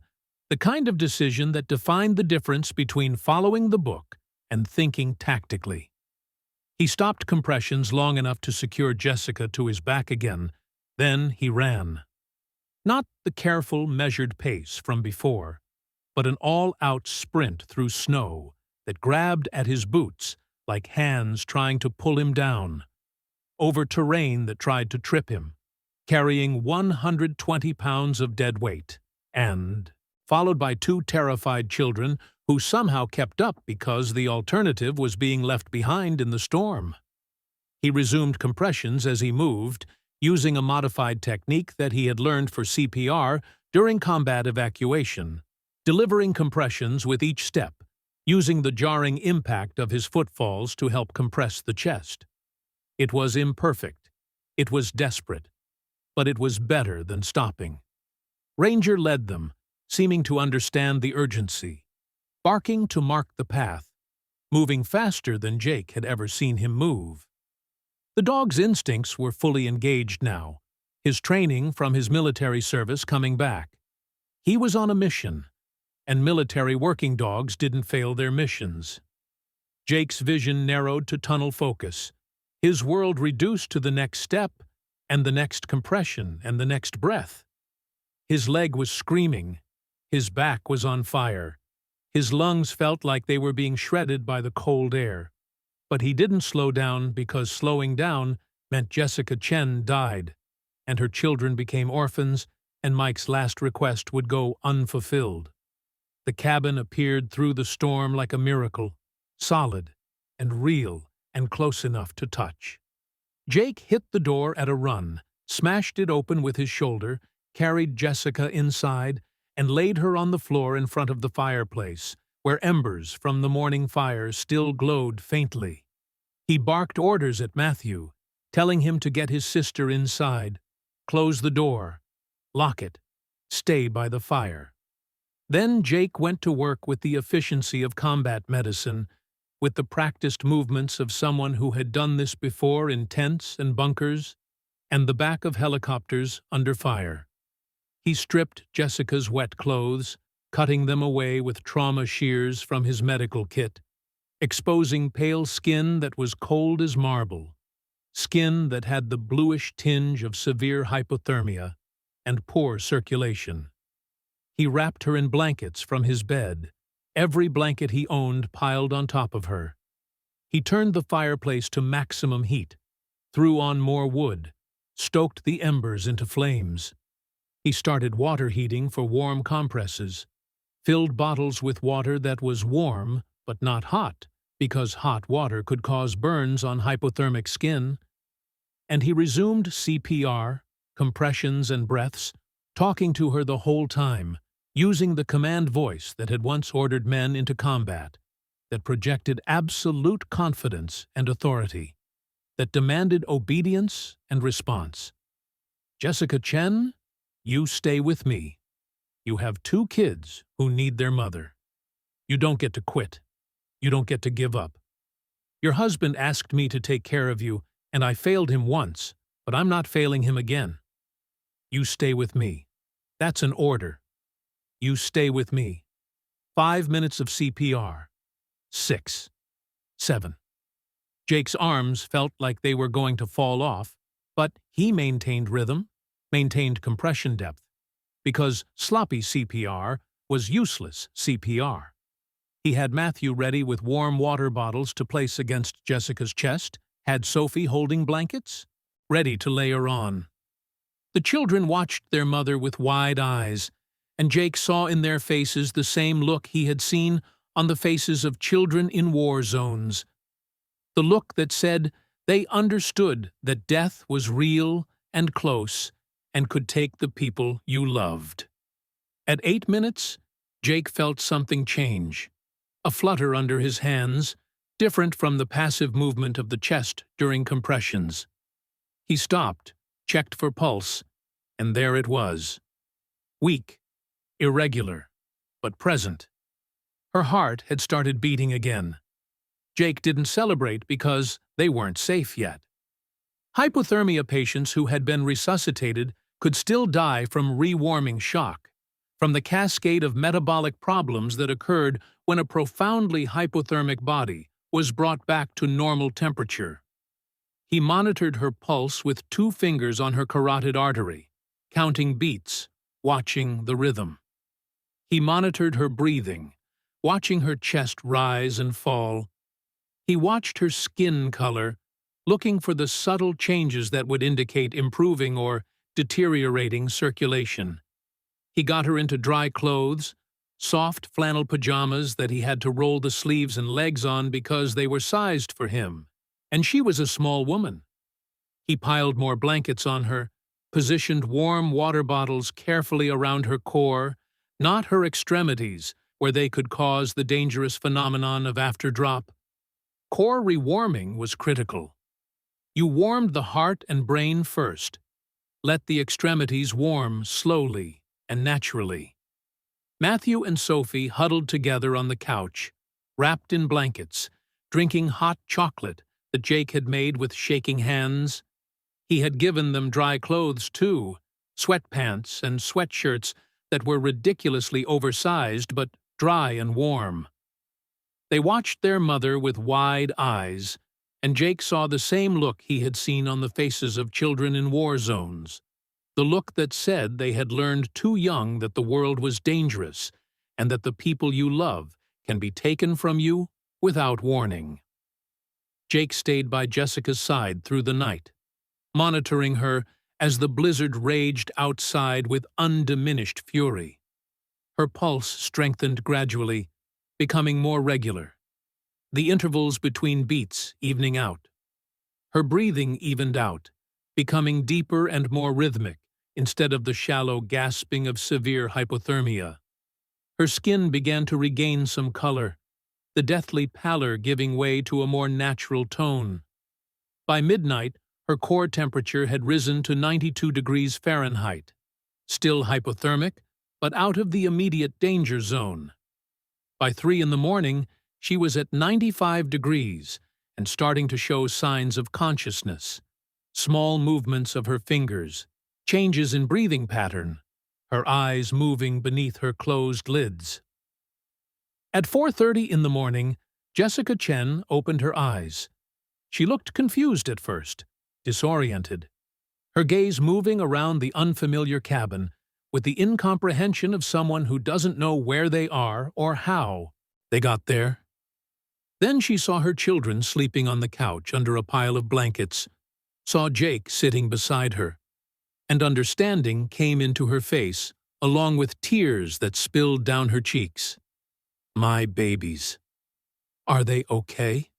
the kind of decision that defined the difference between following the book and thinking tactically. He stopped compressions long enough to secure Jessica to his back again, then he ran. Not the careful, measured pace from before, but an all-out sprint through snow that grabbed at his boots like hands trying to pull him down, over terrain that tried to trip him, carrying 120 pounds of dead weight, and followed by 2 terrified children who somehow kept up because the alternative was being left behind in the storm. He resumed compressions as he moved, using a modified technique that he had learned for CPR during combat evacuation, delivering compressions with each step, using the jarring impact of his footfalls to help compress the chest. It was imperfect. It was desperate. But it was better than stopping. Ranger led them, seeming to understand the urgency, barking to mark the path, moving faster than Jake had ever seen him move. The dog's instincts were fully engaged now, his training from his military service coming back. He was on a mission, and military working dogs didn't fail their missions. Jake's vision narrowed to tunnel focus, his world reduced to the next step, and the next compression, and the next breath. His leg was screaming. His back was on fire. His lungs felt like they were being shredded by the cold air. But he didn't slow down because slowing down meant Jessica Chen died, and her children became orphans, and Mike's last request would go unfulfilled. The cabin appeared through the storm like a miracle, solid and real and close enough to touch. Jake hit the door at a run, smashed it open with his shoulder, carried Jessica inside, and laid her on the floor in front of the fireplace, where embers from the morning fire still glowed faintly. He barked orders at Matthew, telling him to get his sister inside, close the door, lock it, stay by the fire. Then Jake went to work with the efficiency of combat medicine, with the practiced movements of someone who had done this before in tents and bunkers and the back of helicopters under fire. He stripped Jessica's wet clothes, cutting them away with trauma shears from his medical kit, exposing pale skin that was cold as marble, skin that had the bluish tinge of severe hypothermia and poor circulation. He wrapped her in blankets from his bed, every blanket he owned piled on top of her. He turned the fireplace to maximum heat, threw on more wood, stoked the embers into flames. He started water heating for warm compresses, filled bottles with water that was warm but not hot, because hot water could cause burns on hypothermic skin. And he resumed CPR, compressions and breaths, talking to her the whole time, using the command voice that had once ordered men into combat, that projected absolute confidence and authority, that demanded obedience and response. Jessica Chen, you stay with me. You have 2 kids who need their mother. You don't get to quit. You don't get to give up. Your husband asked me to take care of you, and I failed him once, but I'm not failing him again. You stay with me. That's an order. You stay with me. 5 minutes of CPR. 6. 7. Jake's arms felt like they were going to fall off, but he maintained rhythm, maintained compression depth, because sloppy CPR was useless CPR. He had Matthew ready with warm water bottles to place against Jessica's chest, had Sophie holding blankets, ready to lay her on. The children watched their mother with wide eyes, and Jake saw in their faces the same look he had seen on the faces of children in war zones. The look that said they understood that death was real and close and could take the people you loved. At 8 minutes, Jake felt something change. A flutter under his hands, different from the passive movement of the chest during compressions. He stopped, checked for pulse, and there it was. Weak, irregular, but present. Her heart had started beating again. Jake didn't celebrate because they weren't safe yet. Hypothermia patients who had been resuscitated could still die from rewarming shock, from the cascade of metabolic problems that occurred when a profoundly hypothermic body was brought back to normal temperature. He monitored her pulse with 2 fingers on her carotid artery, counting beats, watching the rhythm. He monitored her breathing, watching her chest rise and fall. He watched her skin color, looking for the subtle changes that would indicate improving or deteriorating circulation. He got her into dry clothes, soft flannel pajamas that he had to roll the sleeves and legs on because they were sized for him, and she was a small woman. He piled more blankets on her, positioned warm water bottles carefully around her core, not her extremities, where they could cause the dangerous phenomenon of afterdrop. Core rewarming was critical. You warmed the heart and brain first. Let the extremities warm slowly and naturally. Matthew and Sophie huddled together on the couch, wrapped in blankets, drinking hot chocolate that Jake had made with shaking hands. He had given them dry clothes too, sweatpants and sweatshirts that were ridiculously oversized but dry and warm. They watched their mother with wide eyes, and Jake saw the same look he had seen on the faces of children in war zones. The look that said they had learned too young that the world was dangerous and that the people you love can be taken from you without warning. Jake stayed by Jessica's side through the night, monitoring her as the blizzard raged outside with undiminished fury. Her pulse strengthened gradually, becoming more regular, the intervals between beats evening out. Her breathing evened out, becoming deeper and more rhythmic instead of the shallow gasping of severe hypothermia. Her skin began to regain some color, the deathly pallor giving way to a more natural tone. By midnight, her core temperature had risen to 92 degrees Fahrenheit, still hypothermic, but out of the immediate danger zone. By 3 in the morning, she was at 95 degrees and starting to show signs of consciousness, small movements of her fingers, changes in breathing pattern, her eyes moving beneath her closed lids. At 4:30 in the morning, Jessica Chen opened her eyes. She looked confused at first, disoriented, her gaze moving around the unfamiliar cabin with the incomprehension of someone who doesn't know where they are or how they got there. Then she saw her children sleeping on the couch under a pile of blankets, saw Jake sitting beside her, and understanding came into her face, along with tears that spilled down her cheeks. My babies. Are they okay?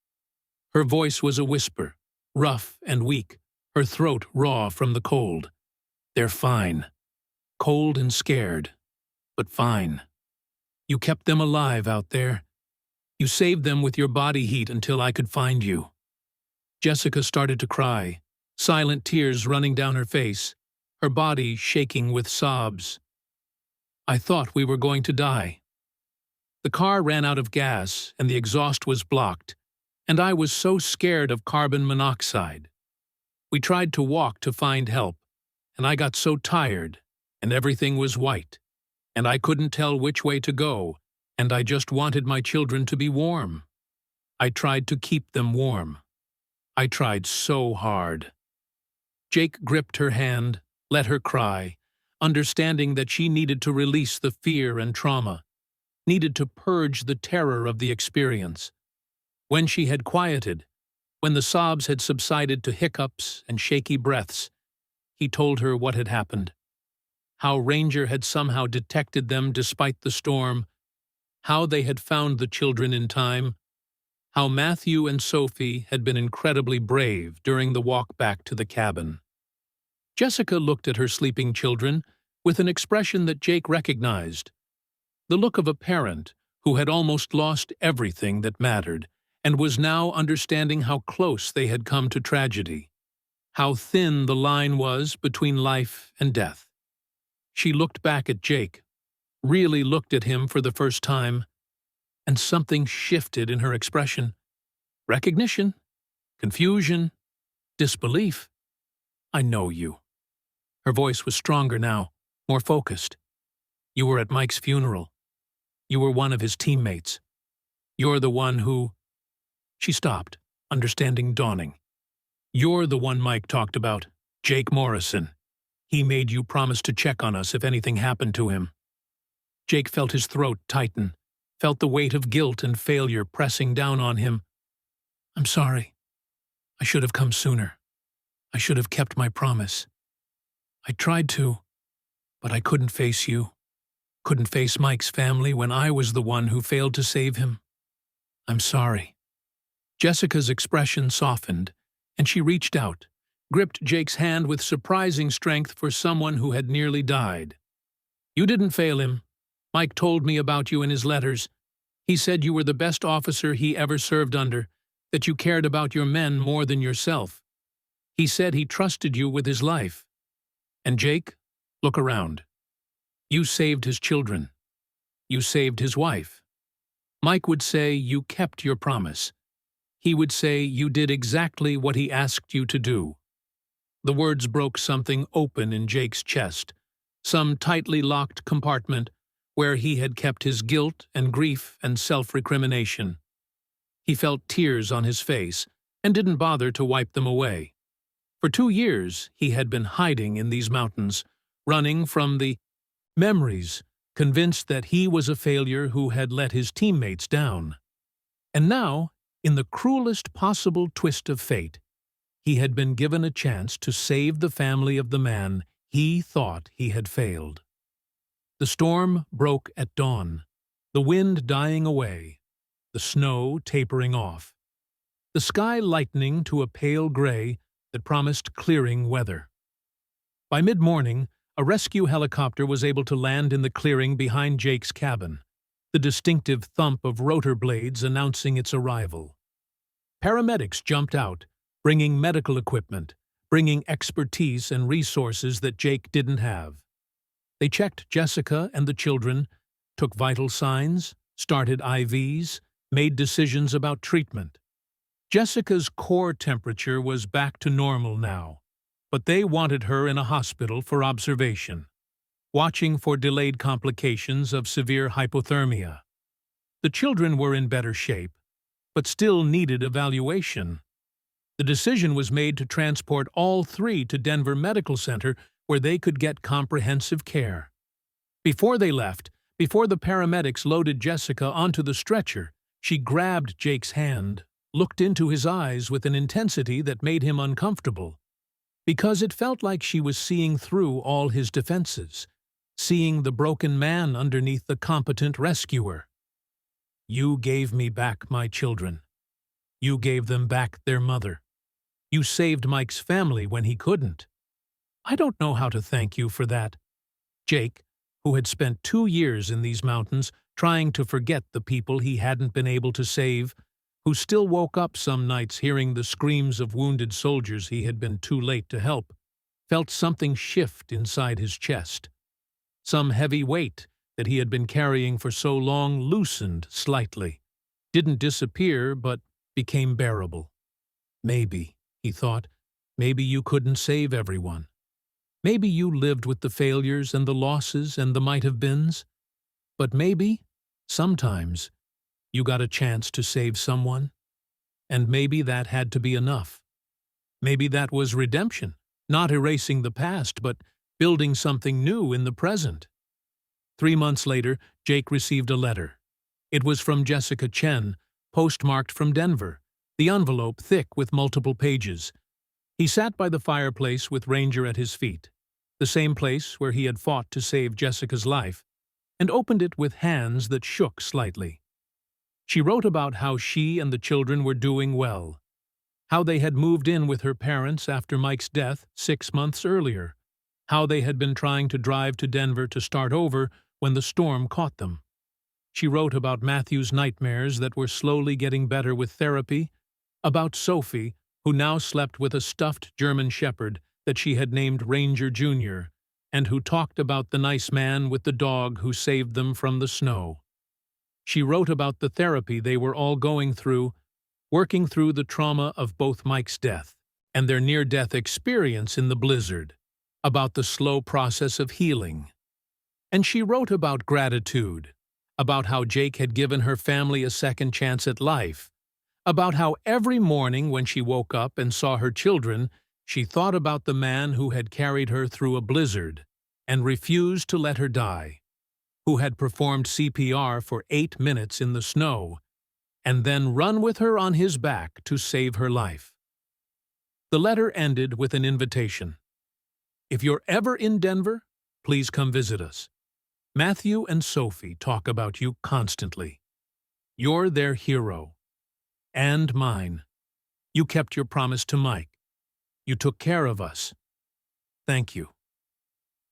Her voice was a whisper, rough and weak, her throat raw from the cold. They're fine. Cold and scared, but fine. You kept them alive out there. You saved them with your body heat until I could find you. Jessica started to cry, silent tears running down her face, her body shaking with sobs. I thought we were going to die. The car ran out of gas and the exhaust was blocked, and I was so scared of carbon monoxide. We tried to walk to find help, and I got so tired, and everything was white, and I couldn't tell which way to go, and I just wanted my children to be warm. I tried to keep them warm. I tried so hard. Jake gripped her hand, let her cry, understanding that she needed to release the fear and trauma, needed to purge the terror of the experience. When she had quieted, when the sobs had subsided to hiccups and shaky breaths, he told her what had happened. How Ranger had somehow detected them despite the storm, how they had found the children in time, how Matthew and Sophie had been incredibly brave during the walk back to the cabin. Jessica looked at her sleeping children with an expression that Jake recognized, the look of a parent who had almost lost everything that mattered and was now understanding how close they had come to tragedy, how thin the line was between life and death. She looked back at Jake, really looked at him for the first time, and something shifted in her expression. Recognition, confusion, disbelief. I know you. Her voice was stronger now, more focused. You were at Mike's funeral. You were one of his teammates. You're the one who... She stopped, understanding dawning. You're the one Mike talked about, Jake Morrison. He made you promise to check on us if anything happened to him. Jake felt his throat tighten, felt the weight of guilt and failure pressing down on him. I'm sorry. I should have come sooner. I should have kept my promise. I tried to, but I couldn't face you. Couldn't face Mike's family when I was the one who failed to save him. I'm sorry. Jessica's expression softened, and she reached out, gripped Jake's hand with surprising strength for someone who had nearly died. You didn't fail him. Mike told me about you in his letters. He said you were the best officer he ever served under, that you cared about your men more than yourself. He said he trusted you with his life. And Jake, look around. You saved his children. You saved his wife. Mike would say you kept your promise. He would say you did exactly what he asked you to do. The words broke something open in Jake's chest, some tightly locked compartment where he had kept his guilt and grief and self-recrimination. He felt tears on his face and didn't bother to wipe them away. For 2 years, he had been hiding in these mountains, running from the memories, convinced that he was a failure who had let his teammates down. And now, in the cruelest possible twist of fate, he had been given a chance to save the family of the man he thought he had failed. The storm broke at dawn, the wind dying away, the snow tapering off, the sky lightening to a pale gray that promised clearing weather. By mid-morning, a rescue helicopter was able to land in the clearing behind Jake's cabin, the distinctive thump of rotor blades announcing its arrival. Paramedics jumped out, bringing medical equipment, bringing expertise and resources that Jake didn't have. They checked Jessica and the children, took vital signs, started IVs, made decisions about treatment. Jessica's core temperature was back to normal now, but they wanted her in a hospital for observation, watching for delayed complications of severe hypothermia. The children were in better shape, but still needed evaluation. The decision was made to transport all 3 to Denver Medical Center where they could get comprehensive care. Before they left, before the paramedics loaded Jessica onto the stretcher, she grabbed Jake's hand, looked into his eyes with an intensity that made him uncomfortable, because it felt like she was seeing through all his defenses, seeing the broken man underneath the competent rescuer. "You gave me back my children. You gave them back their mother. You saved Mike's family when he couldn't. I don't know how to thank you for that." Jake, who had spent 2 years in these mountains trying to forget the people he hadn't been able to save, who still woke up some nights hearing the screams of wounded soldiers he had been too late to help, felt something shift inside his chest. Some heavy weight that he had been carrying for so long loosened slightly, didn't disappear but became bearable. Maybe, he thought, maybe you couldn't save everyone. Maybe you lived with the failures and the losses and the might-have-beens. But maybe, sometimes, you got a chance to save someone. And maybe that had to be enough. Maybe that was redemption, not erasing the past, but building something new in the present. 3 months later, Jake received a letter. It was from Jessica Chen, postmarked from Denver, the envelope thick with multiple pages. He sat by the fireplace with Ranger at his feet, the same place where he had fought to save Jessica's life, and opened it with hands that shook slightly. She wrote about how she and the children were doing well, how they had moved in with her parents after Mike's death 6 months earlier, how they had been trying to drive to Denver to start over when the storm caught them. She wrote about Matthew's nightmares that were slowly getting better with therapy, about Sophie, who now slept with a stuffed German shepherd that she had named Ranger Jr., and who talked about the nice man with the dog who saved them from the snow. She wrote about the therapy they were all going through, working through the trauma of both Mike's death and their near-death experience in the blizzard, about the slow process of healing. And she wrote about gratitude, about how Jake had given her family a second chance at life, about how every morning when she woke up and saw her children, she thought about the man who had carried her through a blizzard and refused to let her die, who had performed CPR for 8 minutes in the snow, and then run with her on his back to save her life. The letter ended with an invitation. "If you're ever in Denver, please come visit us. Matthew and Sophie talk about you constantly. You're their hero. And mine. You kept your promise to Mike. You took care of us. Thank you."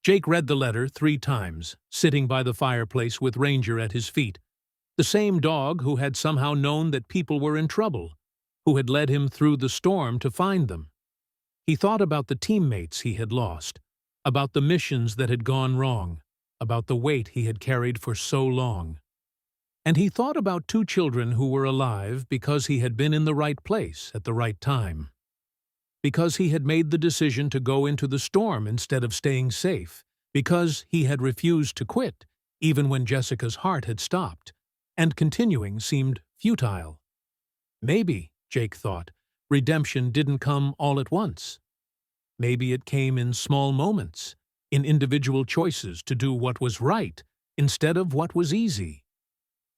Jake read the letter 3 times, sitting by the fireplace with Ranger at his feet, the same dog who had somehow known that people were in trouble, who had led him through the storm to find them. He thought about the teammates he had lost, about the missions that had gone wrong, about the weight he had carried for so long. And he thought about 2 children who were alive because he had been in the right place at the right time. Because he had made the decision to go into the storm instead of staying safe. Because he had refused to quit, even when Jessica's heart had stopped, and continuing seemed futile. Maybe, Jake thought, redemption didn't come all at once. Maybe it came in small moments, in individual choices to do what was right instead of what was easy.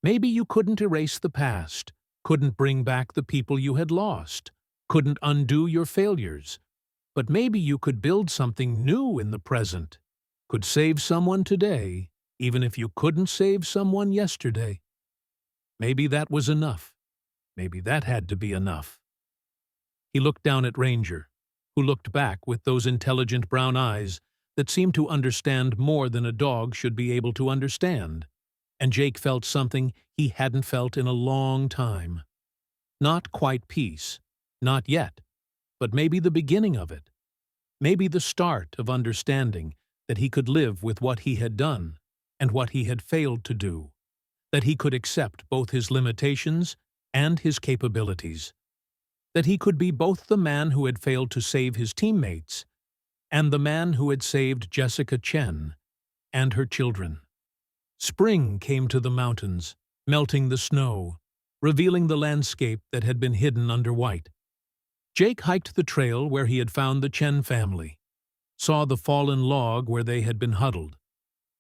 Maybe you couldn't erase the past, couldn't bring back the people you had lost, couldn't undo your failures, but maybe you could build something new in the present, could save someone today, even if you couldn't save someone yesterday. Maybe that was enough. Maybe that had to be enough. He looked down at Ranger, who looked back with those intelligent brown eyes that seemed to understand more than a dog should be able to understand. And Jake felt something he hadn't felt in a long time. Not quite peace, not yet, but maybe the beginning of it. Maybe the start of understanding that he could live with what he had done and what he had failed to do, that he could accept both his limitations and his capabilities, that he could be both the man who had failed to save his teammates and the man who had saved Jessica Chen and her children. Spring came to the mountains, melting the snow, revealing the landscape that had been hidden under white. Jake hiked the trail where he had found the Chen family, saw the fallen log where they had been huddled,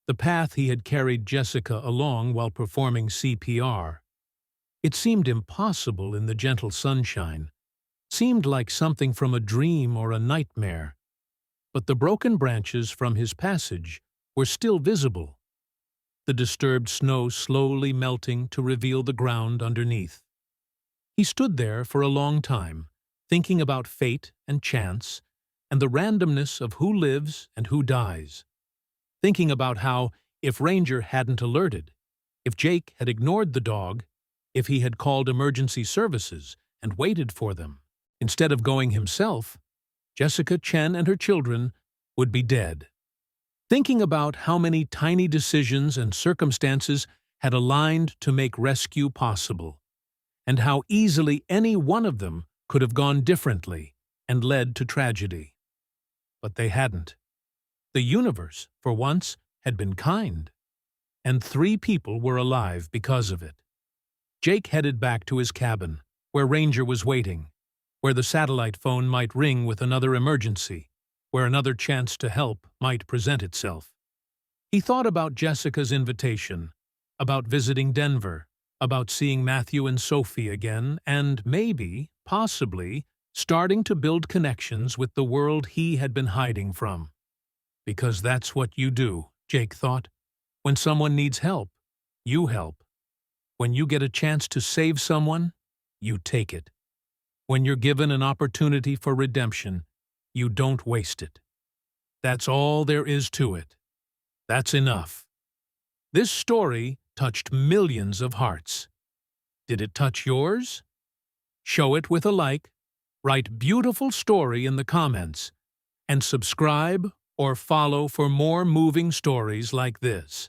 the path he had carried Jessica along while performing CPR. It seemed impossible in the gentle sunshine, seemed like something from a dream or a nightmare. But the broken branches from his passage were still visible, the disturbed snow slowly melting to reveal the ground underneath. He stood there for a long time, thinking about fate and chance and the randomness of who lives and who dies. Thinking about how, if Ranger hadn't alerted, if Jake had ignored the dog, if he had called emergency services and waited for them, instead of going himself, Jessica, Chen, and her children would be dead. Thinking about how many tiny decisions and circumstances had aligned to make rescue possible, and how easily any one of them could have gone differently and led to tragedy. But they hadn't. The universe, for once, had been kind, and 3 people were alive because of it. Jake headed back to his cabin, where Ranger was waiting, where the satellite phone might ring with another emergency, where another chance to help might present itself. He thought about Jessica's invitation, about visiting Denver, about seeing Matthew and Sophie again, and maybe, possibly, starting to build connections with the world he had been hiding from. Because that's what you do, Jake thought. When someone needs help, you help. When you get a chance to save someone, you take it. When you're given an opportunity for redemption, you don't waste it. That's all there is to it. That's enough. This story touched millions of hearts. Did it touch yours? Show it with a like, write "beautiful story" in the comments, and subscribe or follow for more moving stories like this.